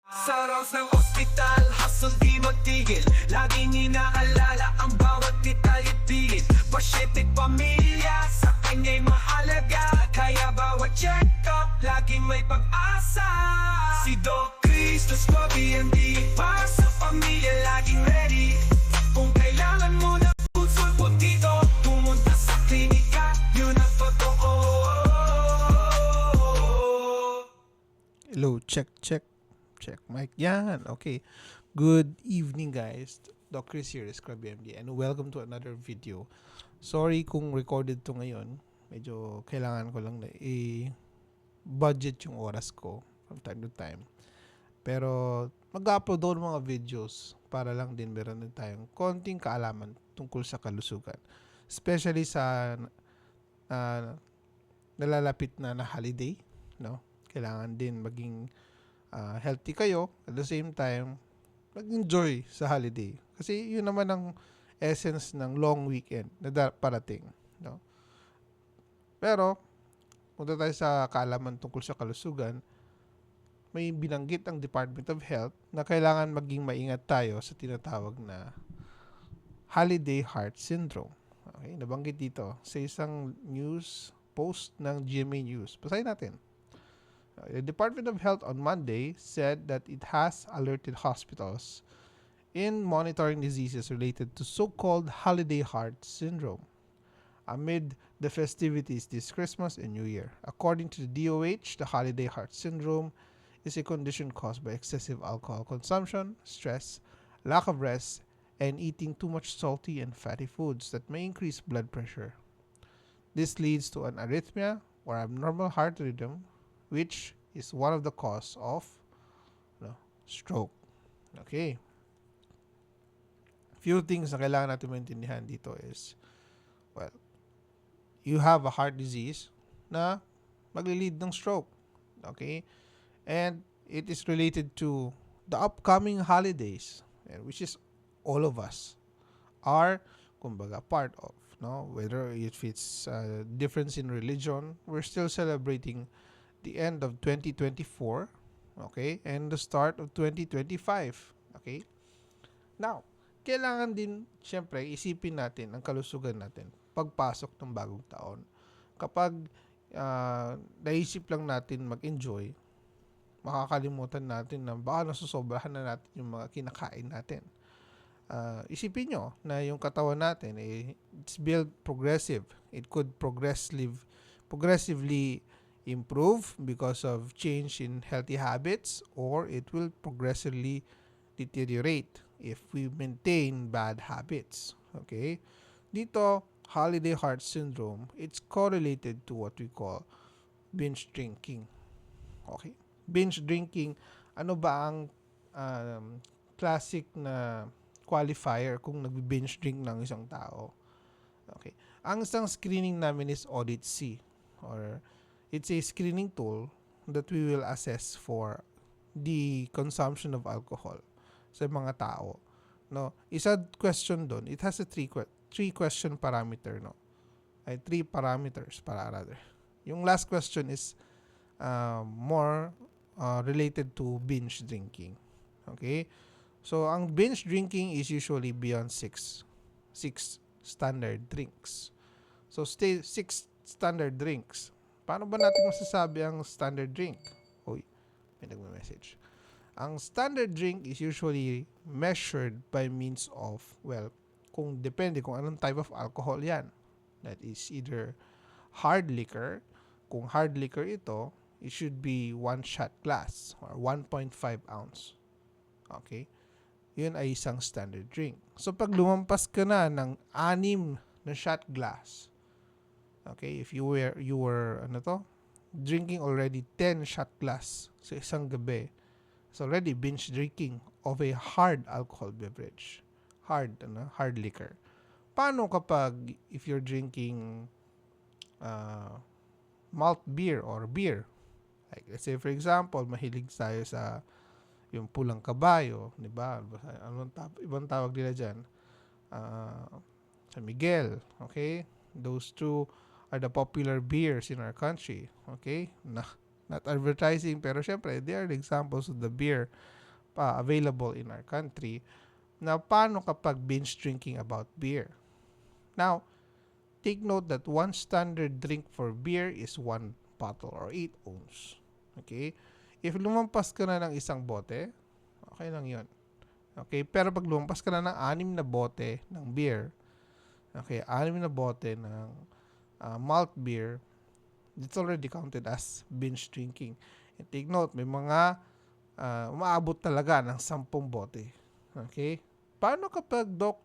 Sa rounds ng ospital, hustle di magtigil. Laging inaalala ang bawat detalye pilit. Pasyente pamilya, sa kanya'y mahalaga. Kaya bawat check-up, laging may pag-asa. Si Doc Chris, the Scrubby MD, para sa pamilya laging ready. Kung kailangan mo na consulta dito, pumunta sa klinika, yun ang totoo. Hello, check. Mic. Yan. Okay. Good evening, guys. Doc Chris here, Scrubby MD, and welcome to another video. Sorry kung recorded to ngayon. Medyo kailangan ko lang na i-budget yung oras ko from time to time. Pero mag-upload ako ng mga videos para lang din meron din tayong konting kaalaman tungkol sa kalusugan. Especially sa nalalapit na holiday, no? Kailangan din maging healthy kayo, at the same time mag-enjoy sa holiday, kasi yun naman ang essence ng long weekend na parating, no? Pero punta tayo sa kaalaman tungkol sa kalusugan. May binanggit ang Department of Health na kailangan maging maingat tayo sa tinatawag na holiday heart syndrome. Okay, nabanggit dito sa isang news post ng GMA News. Basahin natin. The Department of Health on Monday said that it has alerted hospitals in monitoring diseases related to so-called holiday heart syndrome amid the festivities this Christmas and New Year. According to the DOH, the holiday heart syndrome is a condition caused by excessive alcohol consumption, stress, lack of rest, and eating too much salty and fatty foods that may increase blood pressure. This leads to an arrhythmia or abnormal heart rhythm, which is one of the cause of stroke. Okay. Few things na kailangan natin maintindihan dito is, well, you have a heart disease na magli-lead ng stroke. Okay? And it is related to the upcoming holidays, which is all of us are, kumbaga, part of. No? Whether if it's a difference in religion, we're still celebrating the end of 2024, okay, and the start of 2025, okay. Now, kailangan din syempre isipin natin ang kalusugan natin pagpasok ng bagong taon. Kapag naisip lang natin mag-enjoy, makakalimutan natin na baka nasusobrahan na natin yung mga kinakain natin. Isipin nyo na yung katawan natin it's built progressive. It could progressively improve because of change in healthy habits, or it will progressively deteriorate if we maintain bad habits. Okay? Dito, holiday heart syndrome, it's correlated to what we call binge drinking. Okay? Binge drinking, ano ba ang classic na qualifier kung nag-binge drink ng isang tao? Okay. Ang isang screening namin is Audit C, or it's a screening tool that we will assess for the consumption of alcohol sa mga tao. No, isa question doon. It has a three question parameter, no. Ay three parameters para rather. Yung last question is more related to binge drinking. Okay? So ang binge drinking is usually beyond six standard drinks. So 6 standard drinks. Paano ba natin masasabi ang standard drink? Uy, may nagme-message. Ang standard drink is usually measured by means of, well, depende kung anong type of alcohol yan. That is either hard liquor. Kung hard liquor ito, it should be 1 shot glass or 1.5 ounce. Okay? Yun ay isang standard drink. So pag lumampas ka na ng 6 na shot glass, okay, if you were drinking already 10 shot glass sa isang gabi, it's already binge drinking of a hard alcohol beverage. Hard liquor. Paano kapag if you're drinking malt beer or beer? Like let's say for example, mahilig tayo sa yung pulang kabayo, di ba? Ibang tawag nila dyan. San Miguel, okay? Those two are the popular beers in our country, okay? Not advertising, pero syempre, they are examples of the beer available in our country. Now, paano kapag binge drinking about beer? Now, take note that one standard drink for beer is 1 bottle or 8 ounce. Okay? If lumampas ka na ng isang bote, okay lang yun. Okay? Pero pag lumampas ka na ng 6 na bote ng beer, okay, 6 na bote ng malt beer, it's already counted as binge drinking. And take note, may mga umaabot talaga ng 10 bote. Okay? Paano kapag, Doc,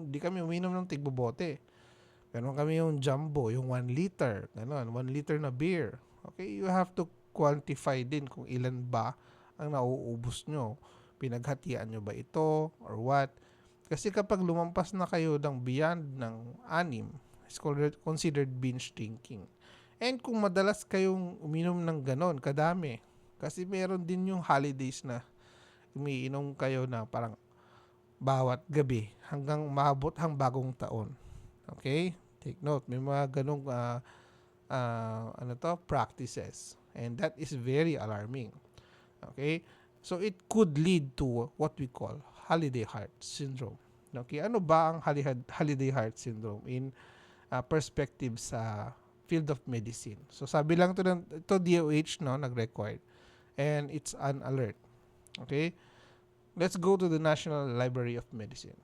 di kami uminom ng tigbobote? Meron kami yung jumbo, yung 1 liter, gano'n, 1 liter na beer. Okay, you have to quantify din kung ilan ba ang nauubos nyo. Pinaghatian nyo ba ito or what? Kasi kapag lumampas na kayo ng beyond ng 6, it's considered binge drinking. And kung madalas kayong uminom ng gano'n, kadami. Kasi meron din yung holidays na umiinom kayo na parang bawat gabi hanggang maabot ang bagong taon. Okay? Take note, may mga ganong practices. And that is very alarming. Okay? So it could lead to what we call holiday heart syndrome. Okay? Ano ba ang holiday heart syndrome in perspective sa field of medicine? So sabi lang ito DOH nag-record. And it's an alert. Okay? Let's go to the National Library of Medicine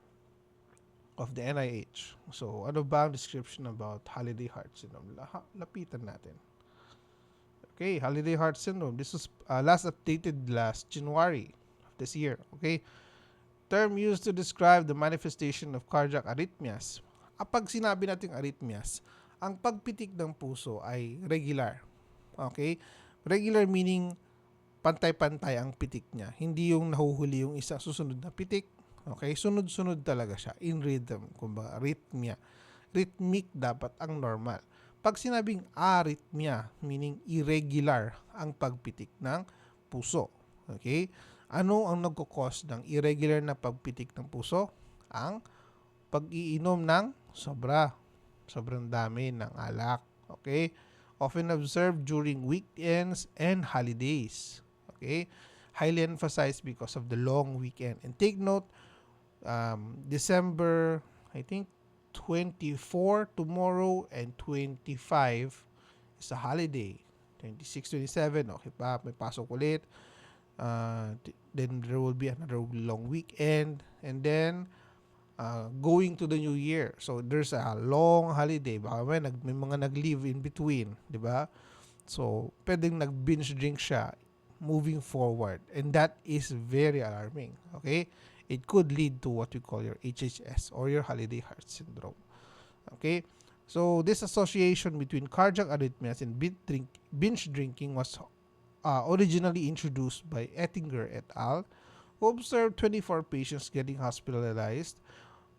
of the NIH. So, ano ba ang description about holiday heart syndrome? Lapitan natin. Okay, holiday heart syndrome. This was last updated last January of this year. Okay, term used to describe the manifestation of cardiac arrhythmias. Kapag sinabi nating arrhythmias, ang pagpitik ng puso ay regular. Okay, regular meaning pantay-pantay ang pitik niya. Hindi yung nahuhuli yung isa susunod na pitik. Okay, sunod-sunod talaga siya in rhythm, kumbaga arrhythmia. Rhythmic dapat ang normal. Pag sinabing arrhythmia, meaning irregular ang pagpitik ng puso. Okay? Ano ang nagko-cause ng irregular na pagpitik ng puso? Ang pag-iinom ng sobrang dami ng alak. Okay? Often observed during weekends and holidays. Okay? Highly emphasized because of the long weekend. And take note, December, I think, 24 tomorrow and 25 is a holiday. 26, 27, okay pa, may pasok ulit. Then there will be another long weekend. And then, going to the new year. So, there's a long holiday. Baka may mga nag-leave in between. Diba? So, pwedeng nag-binge drink siya moving forward. And that is very alarming. Okay? It could lead to what we call your HHS or your holiday heart syndrome. Okay? So, this association between cardiac arrhythmias and binge drinking was originally introduced by Ettinger et al., who observed 24 patients getting hospitalized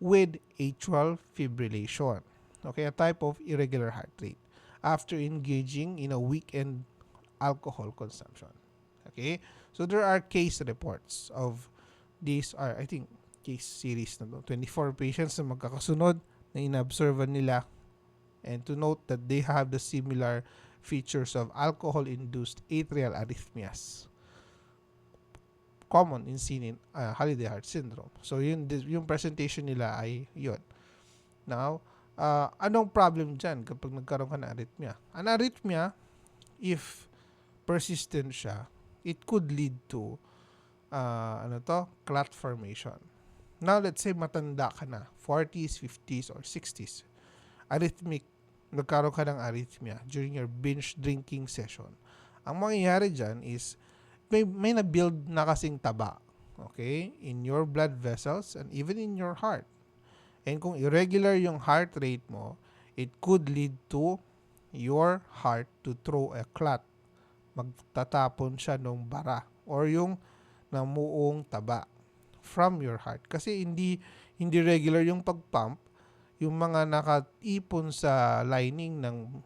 with atrial fibrillation, okay, a type of irregular heart rate, after engaging in a weekend alcohol consumption. Okay? So, there are case reports of these are, I think, case series na 24 patients na magkakasunod na inobservan nila, and to note that they have the similar features of alcohol-induced atrial arrhythmias common in seen in holiday heart syndrome. So yung presentation nila ay yun. Now, anong problem dyan kapag nagkaroon ka ng arrhythmia? An arrhythmia, if persistent siya, it could lead to clot formation. Now, let's say matanda ka na, 40s, 50s, or 60s. Nagkaroon ka ng arrhythmia during your binge drinking session. Ang mangyayari dyan is, may na-build na kasing taba, okay, in your blood vessels and even in your heart. And kung irregular yung heart rate mo, it could lead to your heart to throw a clot. Magtatapon siya ng bara or yung namuong taba from your heart. Kasi hindi regular yung pag-pump, yung mga nakaipon sa lining ng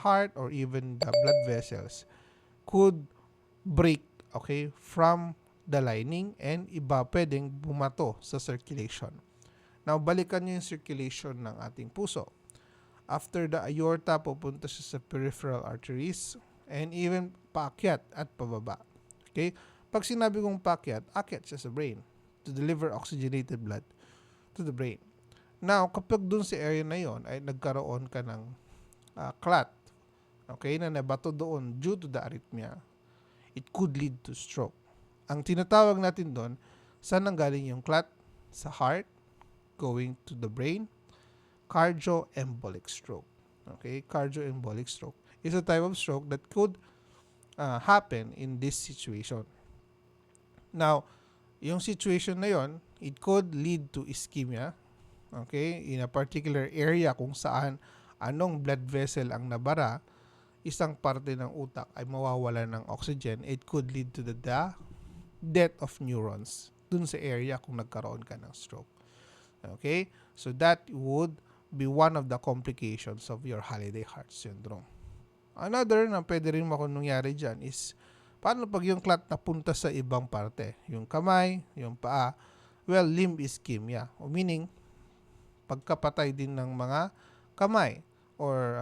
heart or even the blood vessels could break, okay, from the lining and iba pwedeng bumato sa circulation. Now, balikan niyo yung circulation ng ating puso. After the aorta, pupunta siya sa peripheral arteries, and even paakyat at pababa. Okay? Pag sinabi kong paakyat, akyat siya sa brain to deliver oxygenated blood to the brain. Now, kapag dun sa area na yon ay nagkaroon ka ng clot, okay, na nabato doon due to the arrhythmia, it could lead to stroke. Ang tinatawag natin doon, saan nanggaling yung clot? Sa heart, going to the brain, cardioembolic stroke. Okay, cardioembolic stroke is a type of stroke that could happen in this situation. Now, yung situation na yon, it could lead to ischemia, okay, in a particular area kung saan anong blood vessel ang nabara, isang parte ng utak ay mawawala ng oxygen. It could lead to the death of neurons dun sa area kung nagkaroon ka ng stroke. Okay? So that would be one of the complications of your holiday heart syndrome. Another na pwede rin mangyari dyan is paano pag yung clot napunta sa ibang parte? Yung kamay, yung paa, well, limb ischemia. Meaning, pagkapatay din ng mga kamay or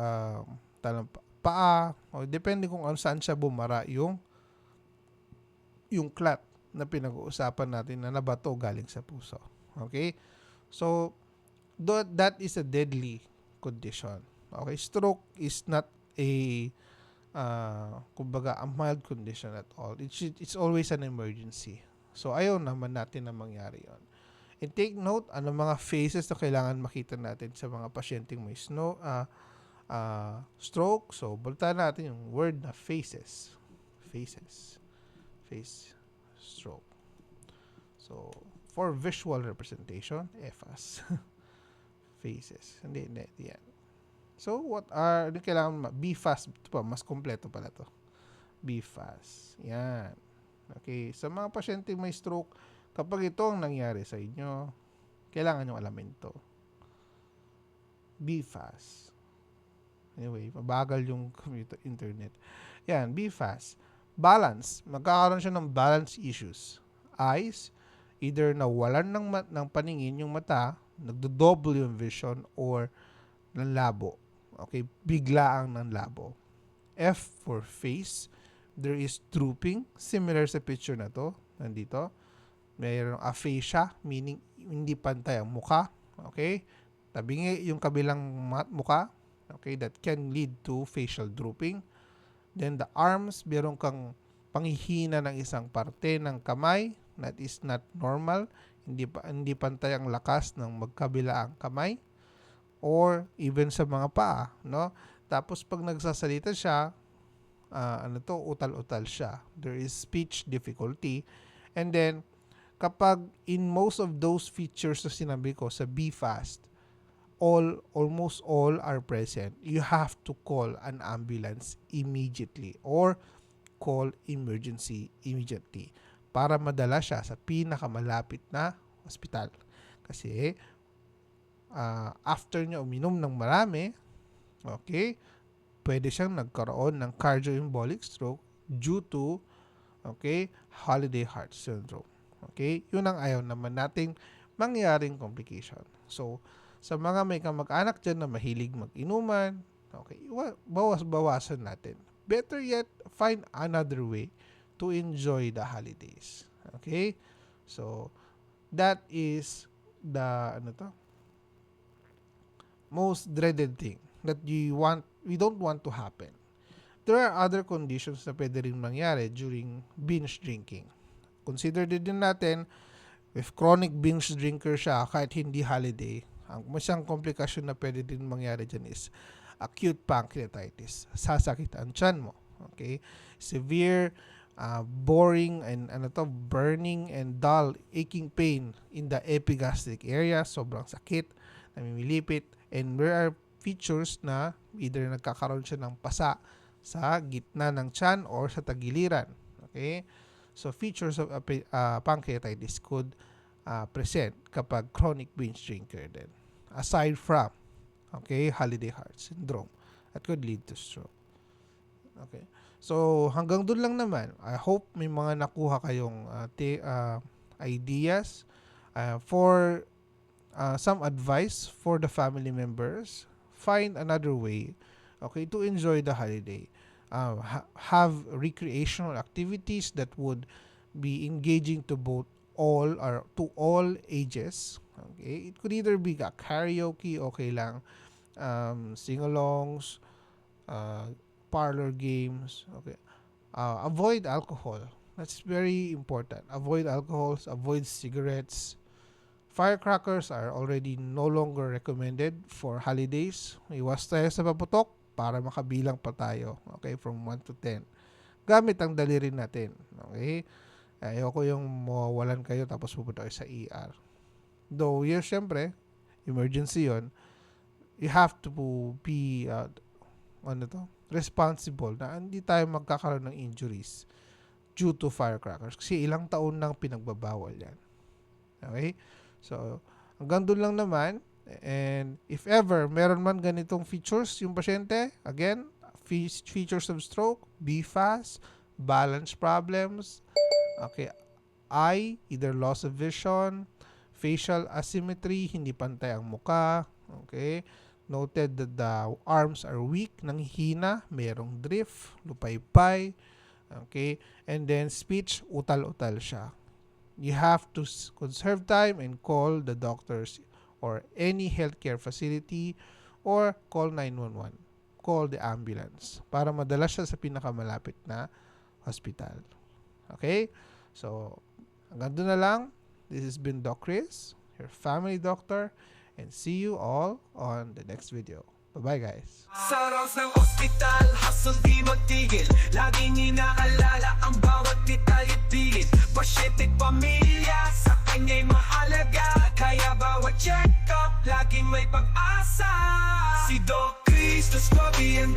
paa, o depende kung saan siya bumara yung clot na pinag-uusapan natin na nabato galing sa puso. Okay? So, that is a deadly condition. Okay? Stroke is not kumbaga, a mild condition at all. It's always an emergency. So, ayaw naman natin na mangyari yon. And take note, ano mga phases na kailangan makita natin sa mga pasyenteng may stroke. So, balitaan natin yung word na phases. Phases. Phase stroke. So, for visual representation, EFAS. Phases. Hindi. Yan. So, what are, kailangan, BFAS, ito pa, mas kompleto pala to. BFAS. Yan. Okay, sa mga pasyente may stroke, kapag ito ang nangyari sa inyo, kailangan nyo alamin to. BFAS. Anyway, mabagal yung internet. Yan, BFAS. Balance. Magkakaroon siya ng balance issues. Eyes, either nawalan ng paningin yung mata, nagdo-double yung vision, or nanlabo. Okay, bigla ang nanlabo. F for face. There is drooping, similar sa picture na to, nandito. Mayroong aphasia, meaning hindi pantay ang muka. Okay? Tabingi yung kabilang muka. Okay, that can lead to facial drooping. Then the arms, meron kang panghihina ng isang parte ng kamay that is not normal. Hindi pantay ang lakas ng magkabila ang kamay. Or even sa mga paa, no? Tapos pag nagsasalita siya, utal-utal siya. There is speech difficulty. And then, kapag in most of those features na sinabi ko sa BFAST, almost all are present, you have to call an ambulance immediately or call emergency immediately para madala siya sa pinakamalapit na ospital. Kasi, after niya uminom ng marami, okay, pwede siyang nagkaroon ng cardioembolic stroke due to, okay, holiday heart syndrome. Okay, yun ang ayaw naman nating mangyaring complication. So, sa mga may kamag-anak dyan na mahilig mag-inuman, okay, bawas-bawasan natin. Better yet, find another way to enjoy the holidays. Okay? So, that is the, most dreaded thing that we don't want to happen. There are other conditions na pwede rin mangyari during binge drinking. Consider din natin, if chronic binge drinker siya, kahit hindi holiday, ang isang komplikasyon na pwede din mangyari dyan is acute pancreatitis. Sasakit ang tiyan mo. Okay? Severe, boring, and burning and dull, aching pain in the epigastric area. Sobrang sakit, namimilipit. And there are features na either nagkakaroon siya ng pasa sa gitna ng tiyan or sa tagiliran. Okay? So, features of pancreatitis could present kapag chronic binge drinker din. Aside from, okay, holiday heart syndrome, that could lead to stroke. Okay. So, hanggang dun lang naman. I hope may mga nakuha kayong ideas for some advice for the family members. Find another way, okay, to enjoy the holiday. have recreational activities that would be engaging to all ages. Okay, it could either be a karaoke, okay lang, sing-alongs, parlor games. Okay, avoid alcohol. That's very important. Avoid alcohols, avoid cigarettes. Firecrackers are already no longer recommended for holidays. Iwas tayo sa paputok para makabilang pa tayo. Okay, from 1 to 10. Gamit ang daliri natin. Okay? Ayoko yung mawawalan kayo tapos pupunta kayo sa ER. Though, yes, syempre, emergency yon, you have to be responsible na hindi tayo magkakaroon ng injuries due to firecrackers. Kasi ilang taon nang pinagbabawal yan. Okay? So, hanggang doon lang naman. And if ever, meron man ganitong features yung pasyente, again, features of stroke, BFAS, balance problems, okay, eye, either loss of vision, facial asymmetry, hindi pantay ang muka, okay, noted that the arms are weak, nanghihina, merong drift, lupaypay, okay, and then speech, utal-utal siya. You have to conserve time and call the doctors or any healthcare facility or call 911. Call the ambulance para madala siya sa pinakamalapit na hospital. Okay? So, hanggang doon na lang. This has been Doc Chris, your family doctor, and see you all on the next video. Bye-bye, guys. Sa rounds ng ospital, hustle di magtigil. Laging inaalala ang bawat detalye pilit. Pasyente pamilya, sa kanya'y mahalaga. Kaya bawat check-up, laging may pag-asa. Si Doc Chris, the Scrubby and